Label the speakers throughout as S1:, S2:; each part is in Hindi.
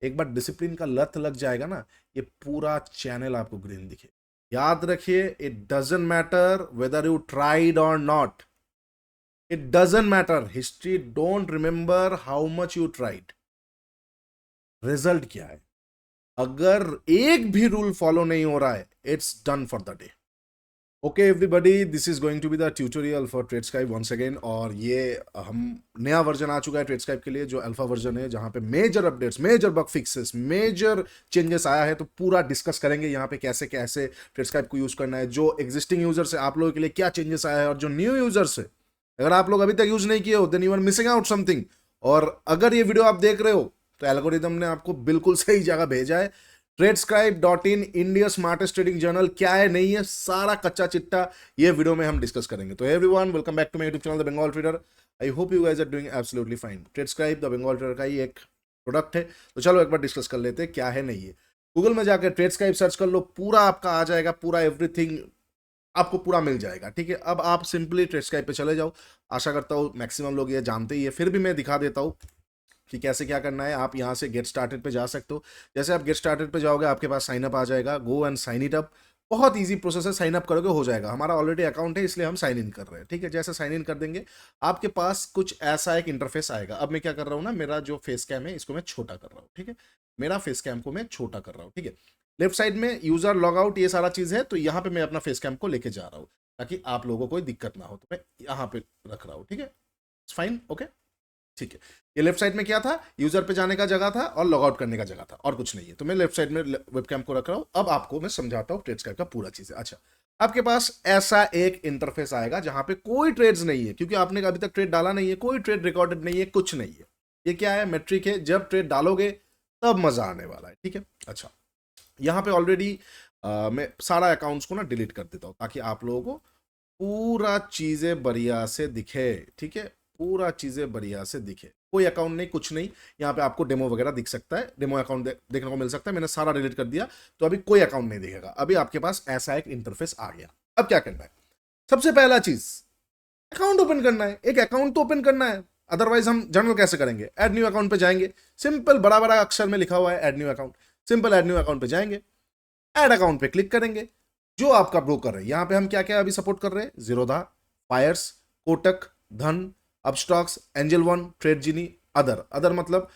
S1: एक बार डिसिप्लिन का लत लग जाएगा ना, ये पूरा चैनल आपको ग्रीन दिखे। याद रखिए, it doesn't matter whether you tried और not, it doesn't matter, history don't remember how much you tried, result क्या है। अगर एक भी रूल फॉलो नहीं हो रहा है, it's done for the day. Okay everybody, this is going to be the tutorial for Tradeskype once again. और ये हम नया वर्जन आ चुका है ट्रेडस्काइप के लिए, जो अल्फा वर्जन है, जहां पे major updates, major bug fixes, major changes आया है। तो पूरा डिस्कस करेंगे यहाँ पे कैसे कैसे ट्रेडस्काइप को यूज करना है, जो एग्जिस्टिंग यूजर्स है आप लोगों के लिए क्या चेंजेस आया है, और जो न्यू यूजर्स है, अगर आप लोग अभी तक यूज नहीं किए हो then you are missing out something. और अगर ये वीडियो आप देख रहे हो तो एल्गोरिदम ने आपको बिल्कुल सही जगह भेजा है। ट्रेडस्क्राइब.in, इंडिया स्मार्टेस्ट ट्रेडिंग जर्नल, क्या है नहीं है, सारा कच्चा चिट्टा ये वीडियो में हम डिस्कस करेंगे। तो everyone, welcome back to my YouTube channel the Bengal trader. I hope you guys are doing absolutely fine. Tradescribe the Bengal trader का ही एक प्रोडक्ट है। तो चलो एक बार डिस्कस कर लेते हैं क्या है नहीं है। गूगल में जाकर ट्रेडस्क्राइब सर्च कर लो, पूरा आपका आ जाएगा, पूरा एवरीथिंग आपको पूरा मिल जाएगा। ठीक है, अब आप सिंपली ट्रेडस्क्राइब पे चले जाओ। आशा करता हूँ मैक्सिमम लोग ये जानते ही है, फिर भी मैं दिखा देता हूँ कि कैसे क्या करना है। आप यहाँ से गेट स्टार्टेड पे जा सकते हो। जैसे आप गेट स्टार्टेड पे जाओगे, आपके पास साइन अप आ जाएगा, go and sign it up. बहुत इजी प्रोसेस है, साइन अप करोगे हो जाएगा। हमारा ऑलरेडी अकाउंट है इसलिए हम साइन इन कर रहे हैं। ठीक है, जैसे साइन इन कर देंगे आपके पास कुछ ऐसा एक इंटरफेस आएगा। अब मैं क्या कर रहा हूँ ना, मेरा जो फेस कैम है इसको मैं छोटा कर रहा हूँ। ठीक है, मेरा फेस कैम को मैं छोटा कर रहा हूँ। ठीक है, लेफ्ट साइड में यूजर लॉग आउट ये सारा चीज है, तो यहाँ पे मैं अपना फेस कैम को लेके जा रहा हूँ ताकि आप लोगों को कोई दिक्कत ना हो। तो मैं यहाँ पे रख रहा हूँ। ठीक है, फाइन, ओके। ठीक है, ये लेफ्ट साइड में क्या था, यूजर पे जाने का जगह था और लॉग आउट करने का जगह था, और कुछ नहीं है। तो मैं लेफ्ट साइड में वेबकैम को रख रहा हूं। अब आपको मैं समझाता हूं ट्रेड्सकाइप का पूरा चीज है। अच्छा, आपके पास ऐसा एक इंटरफेस आएगा जहां पे कोई ट्रेड्स नहीं है, क्योंकि आपने अभी तक ट्रेड डाला नहीं है, कोई ट्रेड रिकॉर्डेड नहीं है, कुछ नहीं है। ये क्या है, मेट्रिक है, जब ट्रेड डालोगे तब मजा आने वाला है। ठीक है, अच्छा, यहाँ पे ऑलरेडी मैं सारा अकाउंट्स को ना डिलीट कर देता हूँ ताकि आप लोगों को पूरा चीजें बढ़िया से दिखे। ठीक है, पूरा चीजें बढ़िया से दिखे, कोई अकाउंट नहीं, कुछ नहीं। यहाँ पे आपको डेमो वगैरह दिख सकता है, डेमो अकाउंट देखने को मिल सकता है। मैंने सारा डिलीट कर दिया, तो अभी कोई अकाउंट नहीं दिखेगा। अभी आपके पास ऐसा एक इंटरफेस आ गया। अब क्या करना है, सबसे पहला चीज अकाउंट ओपन करना है। एक अकाउंट तो ओपन करना है, अदरवाइज हम जर्नल कैसे करेंगे। ऐड न्यू अकाउंट पे जाएंगे, सिंपल बड़ा बड़ा अक्षर में लिखा हुआ है add new account. Simple add new account पे जाएंगे, ऐड अकाउंट पे क्लिक करेंगे। जो आपका ब्रोकर है, यहां पे हम क्या क्या अभी सपोर्ट कर रहे हैं, जीरोधा, फायर्स, कोटक, धन, अपस्टॉक्स, एंजल वन, ट्रेड जीनी, अदर। अदर मतलब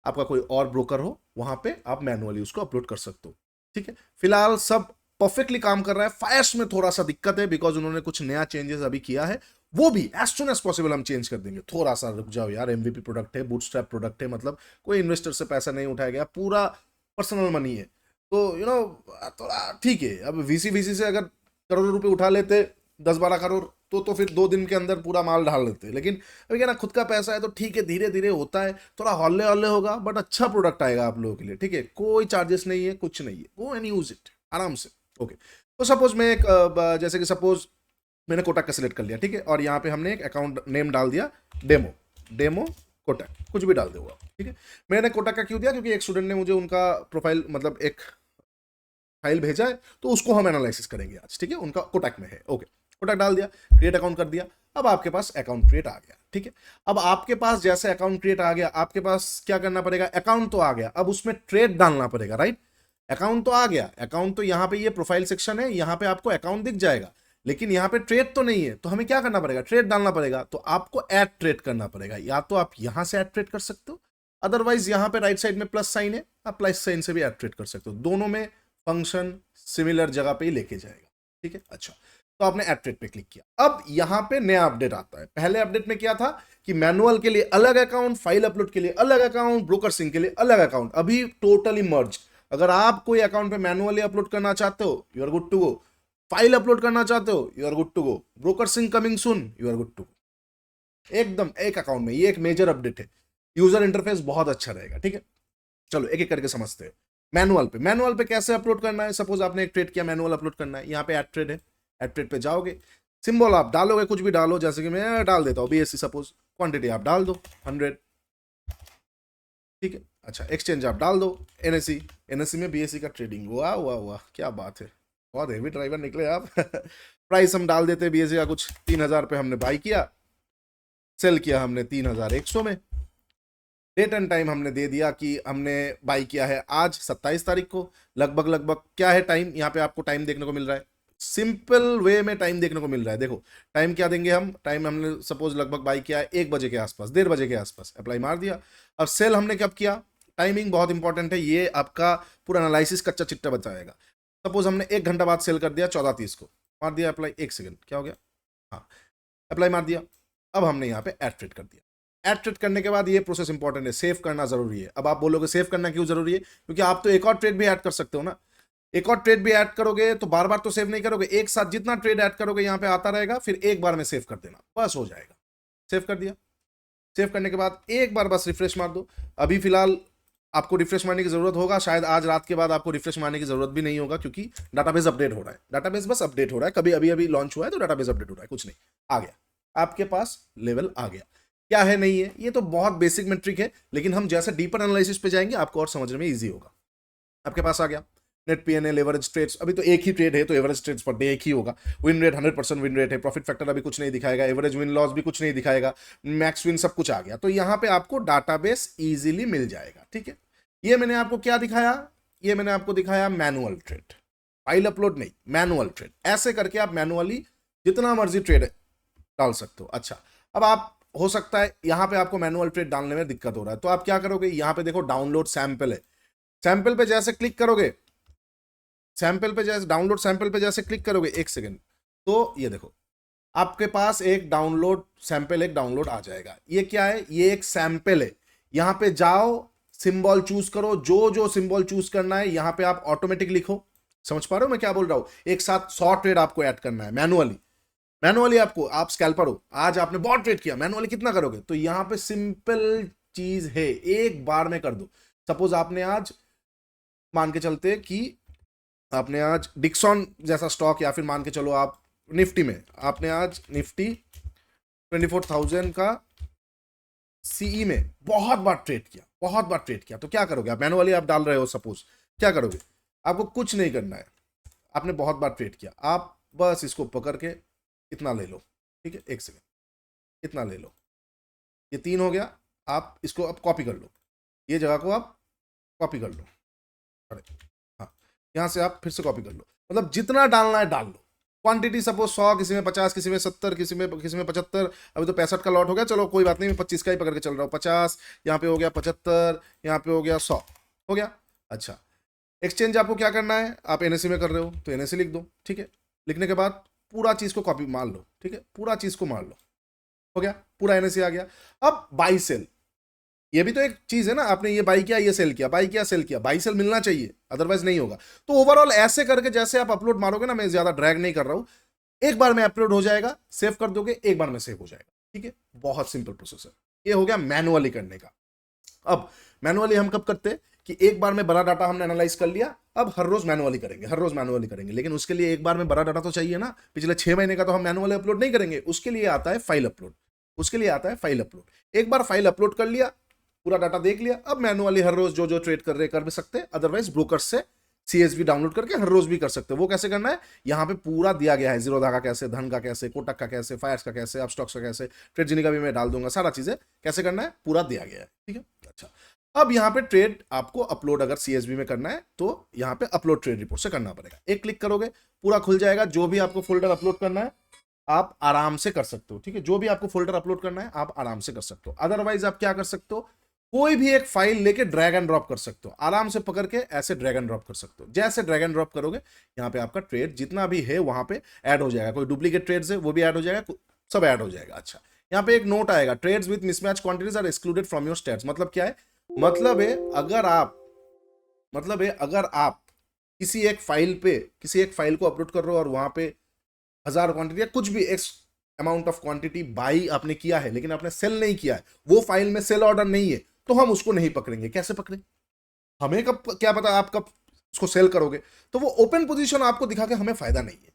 S1: आपका कोई और ब्रोकर हो, वहां पे आप मैनुअली उसको अपलोड कर सकते हो। ठीक है, फिलहाल सब परफेक्टली काम कर रहा है। फायर्स में थोड़ा सा दिक्कत है, बिकॉज उन्होंने कुछ नया चेंजेस अभी किया है, वो भी एज सुन एज पॉसिबल हम चेंज कर देंगे। थोड़ा सा रुक जाओ यार, एमवीपी प्रोडक्ट है, बूटस्ट्रैप प्रोडक्ट है, मतलब कोई इन्वेस्टर से पैसा नहीं उठाया गया, पूरा पर्सनल मनी है। तो थोड़ा ठीक है। अब वीसी वीसी से अगर करोड़ों रुपए उठा लेते, 10-12 करोड़, तो फिर 2 दिन के अंदर पूरा माल ढाल लेते। लेकिन अभी क्या ना, खुद का पैसा है तो ठीक है, धीरे धीरे होता है, थोड़ा हौले हौले होगा, बट अच्छा प्रोडक्ट आएगा आप लोगों के लिए। ठीक है, कोई चार्जेस नहीं है, कुछ नहीं है, वो एंड यूज इट आराम से। ओके, तो सपोज मैं एक जैसे कि सपोज मैंने कोटक का सिलेक्ट कर लिया। ठीक है, और यहाँ पे हमने एक अकाउंट नेम डाल दिया, डेमो, डेमो कोटक, कुछ भी डाल दो। ठीक है, मैंने कोटक का क्यों दिया, क्योंकि एक स्टूडेंट ने मुझे उनका प्रोफाइल मतलब एक फाइल भेजा है, तो उसको हम एनालिसिस करेंगे आज। ठीक है, उनका कोटक में है। ओके, कोटक डाल दिया, क्रिएट अकाउंट कर दिया। अब आपके पास अकाउंट क्रिएट आ गया। ठीक है, अब आपके पास जैसे अकाउंट क्रिएट आ गया, आपके पास क्या करना पड़ेगा, अकाउंट तो आ गया, अब उसमें ट्रेड डालना पड़ेगा, राइट। अकाउंट तो आ गया, अकाउंट तो यहाँ पे ये प्रोफाइल सेक्शन है, यहाँ पे आपको अकाउंट दिख जाएगा, लेकिन यहाँ पे ट्रेड तो नहीं है, तो हमें क्या करना पड़ेगा, ट्रेड डालना पड़ेगा। तो आपको ऐड ट्रेड करना पड़ेगा, या तो आप यहां से ऐड ट्रेड कर सकते हो, अदरवाइज यहाँ पे राइट साइड में प्लस साइन है, आप प्लस साइन से भी ऐड ट्रेड कर सकते हो। दोनों में फंक्शन सिमिलर जगह पे ही लेके जाएगा। ठीक है, अच्छा, तो आपने ऐड ट्रेड पे क्लिक किया। अब यहां पे नया अपडेट आता है। पहले अपडेट में क्या था कि मैनुअल के लिए अलग अकाउंट, फाइल अपलोड के लिए अलग अकाउंट, ब्रोकर सिंह के लिए अलग अकाउंट, अभी टोटली मर्ज। अगर आप कोई अकाउंट पे मैनुअली अपलोड करना चाहते हो, you are good to go. File upload करना चाहते हो, you are good to go. Broker sync coming soon, you are good to go. एकदम एक अकाउंट में, ये एक मेजर अपडेट है। यूजर इंटरफेस बहुत अच्छा रहेगा। ठीक है, चलो एक एक करके समझते हैं। मैनुअल पे कैसे अपलोड करना है, सपोज आपने एक ट्रेड किया, मैनुअल अपलोड करना है, यहाँ पे ऐड ट्रेड है, ऐड ट्रेड पे जाओगे, सिंबल आप डालोगे, कुछ भी डालो, जैसे कि मैं डाल देता हूँ बीएससी सपोज, क्वांटिटी आप डाल दो 100। ठीक है, अच्छा, एक्सचेंज आप डाल दो एनएससी, एनएससी में बीएससी का ट्रेडिंग, वाह वाह वाह, क्या बात है, बहुत हेवी ड्राइवर निकले आप। प्राइस हम डाल देते हैं बीएससी का कुछ 3000 पे हमने बाई किया, सेल किया हमने 3100 में। डेट एंड टाइम हमने दे दिया कि हमने बाई किया है आज 27 तारीख को, लगभग लगभग क्या है टाइम, यहाँ पे आपको टाइम देखने को मिल रहा है, सिंपल वे में टाइम देखने को मिल रहा है। देखो टाइम क्या देंगे हम, टाइम हमने सपोज लगभग बाई किया है 1 बजे के आसपास, 1:30 बजे के आसपास, अप्लाई मार दिया। अब सेल हमने कब किया, टाइमिंग बहुत इंपॉर्टेंट है, ये आपका पूरा एनालिसिस कच्चा चिट्टा बताएगा। सपोज हमने 1 घंटा बाद सेल कर दिया 14:30 को, मार दिया अप्लाई, 1 सेकंड क्या हो गया, हाँ अप्लाई मार दिया। अब हमने यहाँ पे एड ट्रेड कर दिया। एड ट्रेड करने के बाद ये प्रोसेस इंपॉर्टेंट है, सेव करना जरूरी है। अब आप बोलोगे सेव करना क्यों जरूरी है, क्योंकि आप तो एक और ट्रेड भी ऐड कर सकते हो ना, एक और ट्रेड भी ऐड करोगे तो बार बार तो सेव नहीं करोगे, एक साथ जितना ट्रेड ऐड करोगे यहाँ पे आता रहेगा, फिर एक बार में सेव कर देना, बस हो जाएगा। सेव कर दिया, सेव करने के बाद एक बार बस रिफ्रेश मार दो। अभी फिलहाल आपको रिफ्रेश मारने की जरूरत होगा, शायद आज रात के बाद आपको रिफ्रेश मारने की जरूरत भी नहीं होगा, क्योंकि डाटाबेस अपडेट हो रहा है, डाटाबेस बस अपडेट हो रहा है, कभी अभी अभी लॉन्च हुआ है तो डाटाबेस अपडेट हो रहा है, कुछ नहीं, आ गया आपके पास, लेवल आ गया। क्या है नहीं है, ये तो बहुत बेसिक मेट्रिक है, लेकिन हम जैसे डीपर एनालिसिस पे जाएंगे आपको और समझने में ईजी होगा। आपके पास आ गया नेट पीएनएल, एवरेज ट्रेड्स, अभी तो एक ही ट्रेड है तो एवरेज ट्रेड्स पर डे एक ही होगा, विन रेट 100% विन रेट है, प्रॉफिट फैक्टर अभी कुछ नहीं दिखाएगा, एवरेज विन लॉस भी कुछ नहीं दिखाएगा, मैक्स विन सब कुछ आ गया, तो यहाँ पे आपको डाटाबेस इजीली मिल जाएगा। ठीक है, ये मैंने आपको क्या दिखाया, ये मैंने आपको दिखाया मैनुअल ट्रेड, फाइल अपलोड नहीं, मैनुअल ट्रेड। ऐसे करके आप मैनुअली जितना मर्जी ट्रेड डाल सकते हो। अच्छा, अब आप हो सकता है यहां पे आपको मैनुअल ट्रेड डालने में दिक्कत हो रहा है, तो आप क्या करोगे, यहां पे देखो डाउनलोड सैंपल है, सैंपल पे जैसे क्लिक करोगे, सैंपल पे जैसे डाउनलोड सैंपल पे जैसे क्लिक करोगे, एक सेकेंड, तो ये देखो आपके पास एक डाउनलोड सैंपल, एक डाउनलोड आ जाएगा। ये क्या है, ये एक सैंपल है, यहां पे जाओ सिंबल चूज करो, जो जो सिंबल चूज करना है यहां पे आप ऑटोमेटिक लिखो। समझ पा रहे हो मैं क्या बोल रहा हूं, एक साथ 100 ट्रेड आपको ऐड करना है मैनुअली, मैनुअली आपको, आप स्कैल्पर हो, आज आपने बहुत ट्रेड किया, मैनुअली कितना करोगे, तो यहां पे सिंपल चीज है, एक बार में कर दो। सपोज आपने आज मान के चलते कि आपने आज डिक्सॉन जैसा स्टॉक, या फिर मान के चलो आप निफ्टी में, आपने आज निफ्टी 24,000 का सीई में बहुत बार ट्रेड किया, बहुत बार ट्रेड किया, तो क्या करोगे आप, मैनुअली आप डाल रहे हो सपोज, क्या करोगे, आपको कुछ नहीं करना है, आपने बहुत बार ट्रेड किया, आप बस इसको पकड़ के इतना ले लो, ठीक है, एक सेकेंड, इतना ले लो, ये 3 हो गया, आप इसको अब कॉपी कर लो, ये जगह को आप कॉपी कर लो, अरे हाँ, यहाँ से आप फिर से कॉपी कर लो, मतलब जितना डालना है डाल लो, क्वांटिटी सपोज 100, किसी में 50, किसी में 70, किसी में 75, अभी तो 65 का लॉट हो गया, चलो कोई बात नहीं, मैं 25 का ही पकड़ के चल रहा हूँ, 50 यहाँ पे हो गया, 75 यहाँ पे हो गया, 100 हो गया। अच्छा, एक्सचेंज आपको क्या करना है, आप एनएससी में कर रहे हो तो एनएससी लिख दो, ठीक है, लिखने के बाद पूरा चीज को कॉपी मार लो, ठीक है, पूरा चीज को मार लो, हो गया, पूरा एनएससी आ गया। अब बाई सेल, ये भी तो एक चीज है ना, आपने ये बाई किया, ये सेल किया, बाई किया, सेल किया, बाई सेल मिलना चाहिए, अदरवाइज नहीं होगा। तो ओवरऑल ऐसे करके जैसे आप अपलोड मारोगे ना, मैं ज्यादा ड्रैग नहीं कर रहा हूं, एक बार में अपलोड हो जाएगा, सेव कर दोगे एक बार में सेव हो जाएगा, ठीक है, बहुत सिंपल प्रोसेस है। ये हो गया मैनुअली करने का। अब मैनुअली हम कब करते हैं कि एक बार में बड़ा डाटा हमने एनालाइज कर लिया, अब हर रोज मैनुअली करेंगे, हर रोज मैनुअली करेंगे, लेकिन उसके लिए एक बार में बड़ा डाटा तो चाहिए ना, पिछले 6 महीने का तो हम मैनुअली अपलोड नहीं करेंगे, उसके लिए आता है फाइल अपलोड, उसके लिए आता है फाइल अपलोड। एक बार फाइल अपलोड कर लिया, पूरा डाटा देख लिया, अब मैनुअली हर रोज जो जो ट्रेड कर रहे कर भी सकते हैं, अदरवाइज ब्रोकर से सीएसवी डाउनलोड करके हर रोज भी कर सकते हो। वो कैसे करना है, यहाँ पे पूरा दिया गया है, जीरोधा का कैसे, धन का कैसे, कोटक का कैसे, फायर्स का कैसे, अपस्टॉक्स का कैसे, ट्रेडजिनी का भी मैं डाल दूंगा, सारा चीजें कैसे करना है पूरा दिया गया है, ठीक है। अच्छा, अब यहाँ पे ट्रेड आपको अपलोड अगर सीएसवी में करना है तो यहाँ पे अपलोड ट्रेड रिपोर्ट से करना पड़ेगा, एक क्लिक करोगे पूरा खुल जाएगा, जो भी आपको फोल्डर अपलोड करना है आप आराम से कर सकते हो, ठीक है, जो भी आपको फोल्डर अपलोड करना है आप आराम से कर सकते हो। अदरवाइज आप क्या कर सकते हो, कोई भी एक फाइल लेके ड्रैग एंड ड्रॉप कर सकते हो, आराम से पकड़ के ऐसे ड्रैग एंड ड्रॉप कर सकते हो। जैसे ड्रैग एंड ड्रॉप करोगे यहाँ पे आपका ट्रेड जितना भी है वहां पे ऐड हो जाएगा, कोई डुप्लीकेट ट्रेड्स है वो भी ऐड हो जाएगा, सब ऐड हो जाएगा। अच्छा, यहाँ पे एक नोट आएगा, trades with mismatch quantities are excluded from your stats. मतलब क्या है, मतलब है अगर आप किसी एक फाइल को अपलोड कर रहे हो और वहां पे 1000 क्वांटिटी या कुछ भी x amount of quantity by आपने किया है, लेकिन आपने सेल नहीं किया है, वो फाइल में सेल ऑर्डर नहीं है, तो हम उसको नहीं पकड़ेंगे। कैसे पकड़े, हमें कब क्या पता आप कब उसको सेल करोगे, तो वो ओपन पोजीशन आपको दिखा के हमें फायदा नहीं है,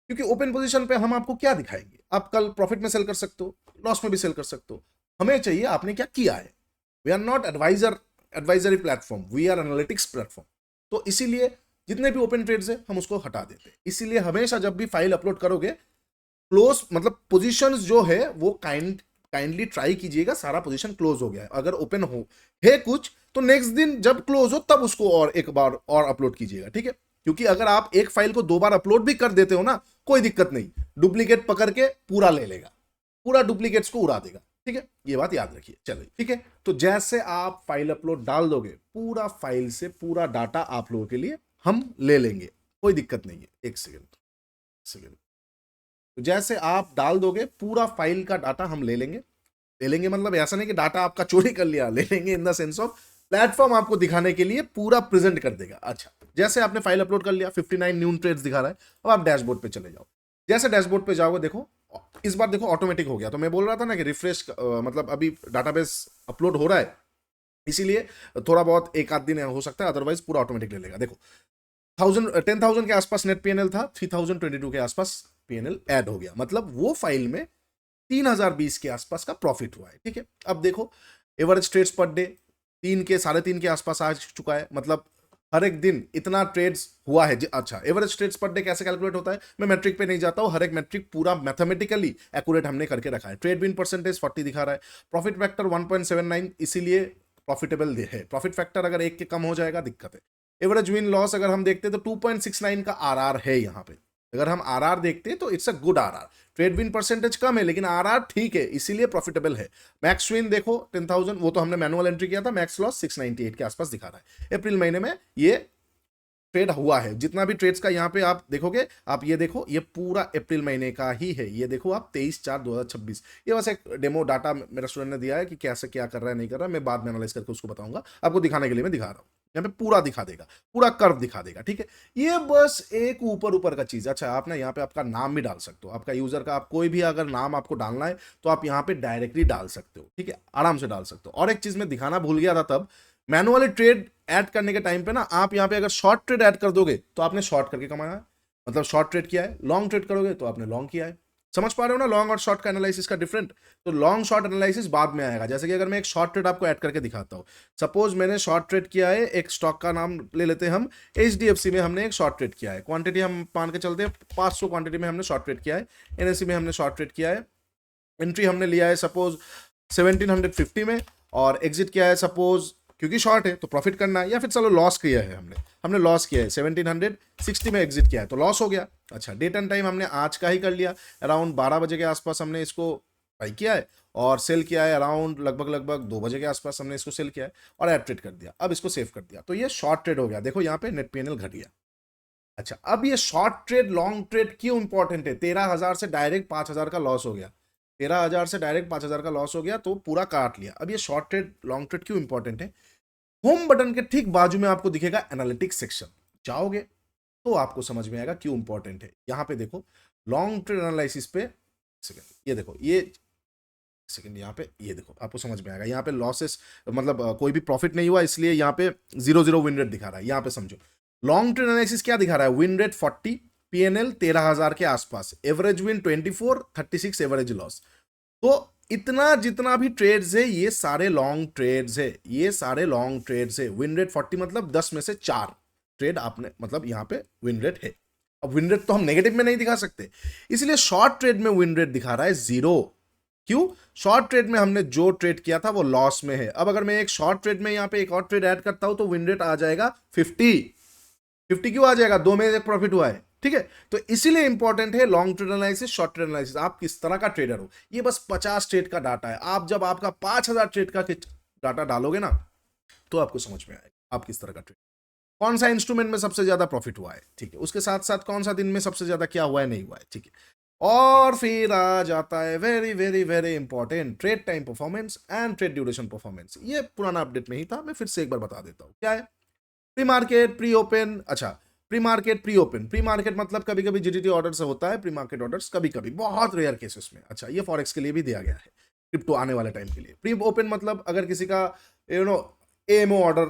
S1: क्योंकि ओपन पोजीशन पे हम आपको क्या दिखाएंगे, आप कल प्रॉफिट में सेल कर सकते हो, लॉस में भी सेल कर सकते हो, हमें चाहिए आपने क्या किया है। We are not advisory platform, we are analytics platform. तो इसीलिए जितने भी ओपन ट्रेड्स है हम उसको हटा देते हैं। इसीलिए हमेशा जब भी फाइल अपलोड करोगे, क्लोज मतलब पोजीशंस जो है वो काइंडली ट्राई कीजिएगा, सारा पोजीशन क्लोज हो गया है, अगर ओपन हो है कुछ तो नेक्स्ट दिन जब क्लोज हो तब उसको और एक बार और अपलोड कीजिएगा, ठीक है। क्योंकि अगर आप एक फाइल को 2 बार अपलोड भी कर देते हो ना, कोई दिक्कत नहीं, डुप्लीकेट पकड़ के पूरा ले लेगा, पूरा डुप्लीकेट्स को उड़ा देगा, ठीक है, ये बात याद रखिए। चलिए ठीक है, तो जैसे आप फाइल अपलोड डाल दोगे, पूरा फाइल से पूरा डाटा आप लोगों के लिए हम ले लेंगे, कोई दिक्कत नहीं है। एक सेकेंड, तो जैसे आप डाल दोगे पूरा फाइल का डाटा हम ले लेंगे मतलब ऐसा नहीं कि डाटा आपका चोरी कर लिया, ले लेंगे in the sense of platform आपको दिखाने के लिए पूरा प्रेजेंट कर देगा। अच्छा, जैसे आपने फाइल अपलोड कर लिया, 59 न्यू ट्रेड्स दिखा रहा है, अब आप डैशबोर्ड पे चले जाओ। जैसे डैशबोर्ड पे जाओगे, देखो इस बार देखो ऑटोमेटिक हो गया। तो मैं बोल रहा था ना कि रिफ्रेश मतलब अभी डाटाबेस अपलोड हो रहा है, इसीलिए थोड़ा बहुत एक आध दिन हो सकता है, अदरवाइज पूरा ऑटोमेटिक ले लेगा। देखो 10,000 के आसपास नेट पीएनएल था, 3022 के आसपास पीएनएल ऐड हो गया, मतलब वो फाइल में 3020 के आसपास का प्रॉफिट हुआ है, ठीक है। अब देखो एवरेज ट्रेड्स पर डे 3 के आसपास आ चुका है, मतलब हर एक दिन इतना ट्रेड्स हुआ है। अच्छा, एवरेज ट्रेड्स पर डे कैसे कैलकुलेट होता है, मैं मैट्रिक पे नहीं जाता हूं, हर एक मैट्रिक पूरा मैथमेटिकली एक्यूरेट हमने करके रखा है। ट्रेड विन परसेंटेज 40 दिखा रहा है, प्रॉफिट फैक्टर 1.79, इसीलिए प्रॉफिटेबल है। प्रॉफिट फैक्टर अगर 1 के कम हो जाएगा दिक्कत है। एवरेज विन लॉस अगर हम देखते हैं तो 2.69 का आरआर है यहाँ पे, अगर हम आरआर देखते हैं तो it's a good RR. Trade win percentage कम है लेकिन आरआर ठीक है, इसीलिए प्रॉफिटेबल है। मैक्स विन देखो 10,000, वो तो हमने मैनुअल एंट्री किया था, मैक्स लॉस 698 के आसपास दिखा रहा है। अप्रैल महीने में ये ट्रेड हुआ है, जितना भी ट्रेड्स का यहाँ पे आप देखोगे, आप ये देखो ये पूरा अप्रैल महीने का ही है, ये देखो आप 23/4/2026। ये बस एक डेमो डाटा मेरा स्टूडेंट ने दिया है कि कैसे क्या कर रहा है नहीं कर रहा है, मैं बाद में एनालाइज करके उसको बताऊंगा, आपको दिखाने के लिए मैं दिखा रहा हूँ। यहाँ पे पूरा दिखा देगा, पूरा कर्व दिखा देगा, ठीक है। ये बस एक ऊपर का चीज। अच्छा, आप ना यहाँ पे आपका नाम भी डाल सकते हो, आपका यूजर का, आप कोई भी अगर नाम आपको डालना है तो आप यहाँ पे डायरेक्टली डाल सकते हो, ठीक है, आराम से डाल सकते हो। और एक चीज मैं दिखाना भूल गया था, तब मैनुअली ट्रेड ऐड करने के टाइम पे ना, आप यहाँ पे अगर शॉर्ट ट्रेड ऐड कर दोगे तो आपने शॉर्ट करके कमाया है, मतलब शॉर्ट ट्रेड किया है। लॉन्ग ट्रेड करोगे तो आपने लॉन्ग किया है। समझ पा रहे हो ना लॉन्ग और शॉर्ट का एनालिसिस का डिफरेंट। तो लॉन्ग शॉर्ट एनालिसिस बाद में आएगा। जैसे कि अगर मैं एक शॉर्ट ट्रेड आपको ऐड करके दिखाता हूँ, सपोज मैंने शॉर्ट ट्रेड किया है, एक स्टॉक का नाम ले लेते हैं हम, HDFC में हमने एक शॉर्ट ट्रेड किया है, क्वांटिटी हम मान के चलते हैं 500 क्वांटिटी में हमने शॉर्ट ट्रेड किया है, NSE में हमने शॉर्ट ट्रेड किया है, एंट्री हमने लिया है सपोज 1750 में, और एग्जिट किया है सपोज, क्योंकि शॉर्ट है तो प्रॉफिट करना है, या फिर चलो लॉस किया है, हमने लॉस किया है 1760 में एग्जिट किया है तो लॉस हो गया। अच्छा, डेट एंड टाइम हमने आज का ही कर लिया, अराउंड 12 बजे के आसपास हमने इसको बाई किया है, और सेल किया है अराउंड लगभग 2 बजे के आसपास हमने इसको सेल किया है, और ऐड ट्रेड कर दिया, अब इसको सेव कर दिया, तो ये शॉर्ट ट्रेड हो गया। देखो यहाँ पे नेट पीएनएल घट गया। अच्छा, अब ये शॉर्ट ट्रेड लॉन्ग ट्रेड क्यों इंपॉर्टेंट है? 13,000 से डायरेक्ट 5,000 का लॉस हो गया, 13,000 से डायरेक्ट 5,000 का लॉस हो गया, तो पूरा काट लिया। अब ये शॉर्ट ट्रेड लॉन्ग ट्रेड क्यों इंपॉर्टेंट है? होम बटन के ठीक बाजू में आपको दिखेगा एनालिटिक्स सेक्शन, जाओगे तो आपको समझ में आएगा क्यों इंपॉर्टेंट है। यहां पे देखो लॉन्ग ट्रेड एनालिसिस पे, सेकंड ये देखो, ये सेकंड यहाँ पे ये देखो, आपको समझ में आएगा। यहाँ पे लॉसेस मतलब कोई भी प्रॉफिट नहीं हुआ, इसलिए यहाँ पे 0 विन रेट दिखा रहा है। यहाँ पे समझो लॉन्ग ट्रेड एनालिसिस क्या दिखा रहा है, विन रेट 40, पीएनएल 13,000 के आसपास, एवरेज विन 24, 36 एवरेज लॉस। तो इतना जितना भी ट्रेड्स है ये सारे लॉन्ग ट्रेड्स है, ये सारे लॉन्ग ट्रेड्स है। विन रेट 40 मतलब 10 में से 4 ट्रेड आपने, मतलब यहाँ पे विन रेट है। अब विन रेट तो हम नेगेटिव में नहीं दिखा सकते, इसलिए शॉर्ट ट्रेड में विन रेट दिखा रहा है 0। क्यों? शॉर्ट ट्रेड में हमने जो ट्रेड किया था वो लॉस में है। अब अगर मैं एक शॉर्ट ट्रेड में यहाँ पे एक और ट्रेड ऐड करता हूं तो विन रेट आ जाएगा 50 क्यों आ जाएगा? 2 में एक प्रॉफिट हुआ है, ठीक है। तो इसीलिए इंपॉर्टेंट है long trade analysis, short trade analysis. आप किस तरह का ट्रेडर हो, ये बस 50 ट्रेड का डाटा है। आप जब आपका 5,000 ट्रेड का डाटा डालोगे ना, तो आपको समझ में आएगा आप किस तरह का ट्रेड, कौन सा इंस्ट्रूमेंट में सबसे ज्यादा प्रॉफिट हुआ है, ठीक है, उसके साथ साथ कौन सा दिन में सबसे ज्यादा क्या हुआ है, नहीं हुआ है, ठीक है। और फिर आ जाता है very very very important trade time performance and trade duration performance. ये पुराना अपडेट में ही था, मैं फिर से एक बार बता देता हूँ क्या है। Pre market, pre open. अच्छा, pre market, pre open. Pre market मतलब कभी कभी जीडीटी ऑर्डर से होता है, प्री मार्केट ऑर्डर्स कभी कभी, बहुत रेयर केसेस में। अच्छा, ये फॉरेक्स के लिए भी दिया गया है, क्रिप्टो आने वाले टाइम के लिए। प्री ओपन मतलब अगर किसी का एएमओ ऑर्डर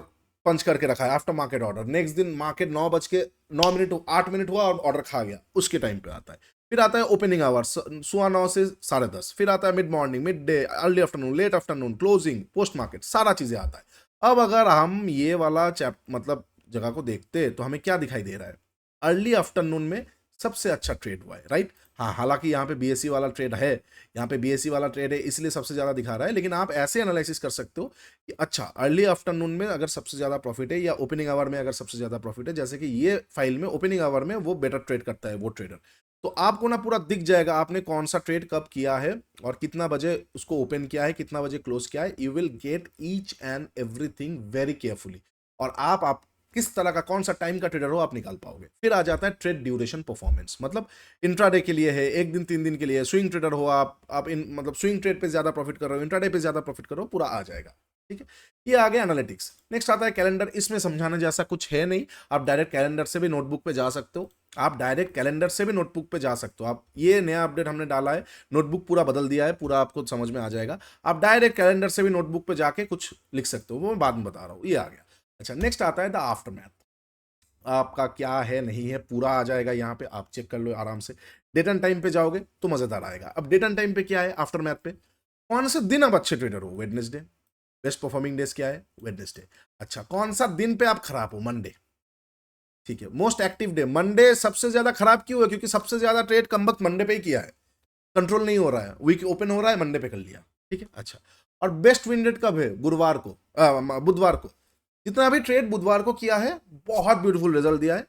S1: पंच करके रखा है, आफ्टर मार्केट ऑर्डर, नेक्स्ट दिन मार्केट 9:08 हुआ और ऑर्डर खा गया, उसके टाइम पे आता है। फिर आता है ओपनिंग आवर्स 9:15 से 10:30, फिर आता है mid morning, mid day, early afternoon, late afternoon, closing, post market, सारा चीजें आता है। अब अगर हम ये वाला मतलब जगह को देखते हैं तो हमें क्या दिखाई दे रहा है, अर्ली आफ्टरनून में सबसे अच्छा ट्रेड हुआ है, राइट। हाँ, हालांकि यहाँ पे बीएससी वाला ट्रेड है, यहाँ पे बीएससी वाला ट्रेड है इसलिए सबसे ज़्यादा दिखा रहा है, लेकिन आप ऐसे एनालिसिस कर सकते हो कि अच्छा अर्ली आफ्टरनून में अगर सबसे ज़्यादा प्रॉफिट है या ओपनिंग आवर में अगर सबसे ज़्यादा प्रॉफिट है, जैसे कि ये फाइल में ओपनिंग आवर में वो बेटर ट्रेड करता है वो ट्रेडर, तो आपको ना पूरा दिख जाएगा आपने कौन सा ट्रेड कब किया है और कितना बजे उसको ओपन किया है, कितना बजे क्लोज किया है। You will get each and everything very carefully, और आप किस तरह का कौन सा टाइम का ट्रेडर हो आप निकाल पाओगे। फिर आ जाता है ट्रेड ड्यूरेशन परफॉर्मेंस, मतलब इंट्राडे के लिए है, एक दिन 3 दिन के लिए, स्विंग ट्रेडर हो आप इन मतलब स्विंग ट्रेड पे ज्यादा प्रॉफिट कर रहे हो, इंट्राडे पे ज्यादा प्रॉफिट कर रहे हो, पूरा आ जाएगा। ठीक है, ये आ गया एनालिटिक्स। नेक्स्ट आता है कैलेंडर। इसमें समझाने जैसा कुछ है नहीं, आप डायरेक्ट कैलेंडर से भी नोटबुक पे जा सकते हो, आप डायरेक्ट कैलेंडर से भी नोटबुक पे जा सकते हो। आप ये नया अपडेट हमने डाला है, नोटबुक पूरा बदल दिया है, पूरा आपको समझ में आ जाएगा। आप डायरेक्ट कैलेंडर से भी नोटबुक पे जाके कुछ लिख सकते हो, वो मैं बाद में बता रहा हूँ। ये आ गया। अच्छा, नेक्स्ट आता है द आफ्टर मैथ। आपका क्या है नहीं है पूरा आ जाएगा यहाँ पे, आप चेक कर लो आराम से। डेट एंड टाइम पे जाओगे तो मजेदार आएगा। अब डेट एंड टाइम पे क्या है आफ्टर मैथ पे, कौन से दिन आप अच्छे ट्रेडर हो, वेडनेसडे। बेस्ट परफॉर्मिंग डेज क्या है, वेडनेसडे। अच्छा, कौन सा दिन पे आप खराब हो, मंडे। ठीक है, मोस्ट एक्टिव डे मंडे। सबसे ज्यादा खराब क्यों है, क्योंकि सबसे ज्यादा ट्रेड कम वक्त मंडे पे ही किया है, कंट्रोल नहीं हो रहा है, वीक ओपन हो रहा है, मंडे पे कर लिया। ठीक है, अच्छा। और बेस्ट विन रेट कब है, गुरुवार को, बुधवार को। जितना भी ट्रेड बुधवार को किया है बहुत ब्यूटीफुल रिजल्ट दिया है,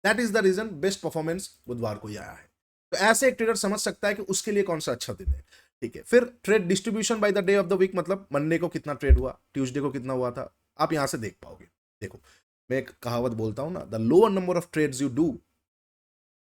S1: that is the reason best performance बुधवार को ही आया है। तो ऐसे एक ट्रेडर समझ सकता है कि उसके लिए कौन सा अच्छा दिन है। ठीक है, फिर trade distribution by the day of the week, मतलब मंडे को कितना ट्रेड हुआ, ट्यूसडे को कितना हुआ था, आप यहां से देख पाओगे। देखो, मैं एक कहावत बोलता हूं ना, the lower number of trades you do